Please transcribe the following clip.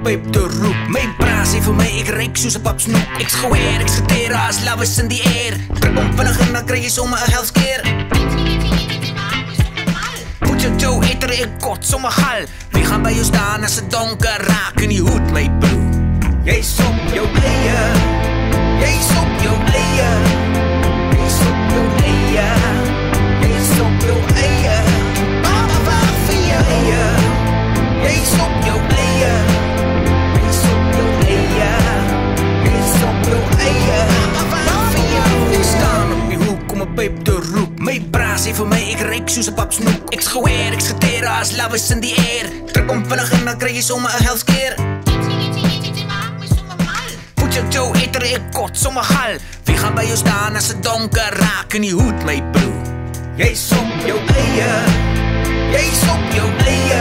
pyp te roep. My braas vir my, ek ryk soos 'n papsnoep. Ek's geweer, ek's geteer, as love is in die air. Trek om vinnig en dan kry jy sommer 'n healthcare. Put your toe eter ek kot sommer gal. Wie gaan by jou staan as dit donker raak in die hoed, my bro? Jy's op jou eie. Jy's op jou eie. Jy's op jou eie. Jy's op jou eie. Mama wag vir jou eie. Jy's op jou eie. Jy's op jou eie. Jy's op jou eie. Mama wag vir jou. Ek staan op die hoek om 'n pyp te roep. My braas vir my, ek ryk soos 'n papsnoek. Ek's geweer, ek's geteer, as love is in die air. Trek om vinnig en dan kry jy sommer 'n healthcare. Put your toe eter ek kot sommer gal. Wie gaan by jou staan as dit donker raak in die hoed, my bro? Jy's op jou eie. Jy's op jou eie.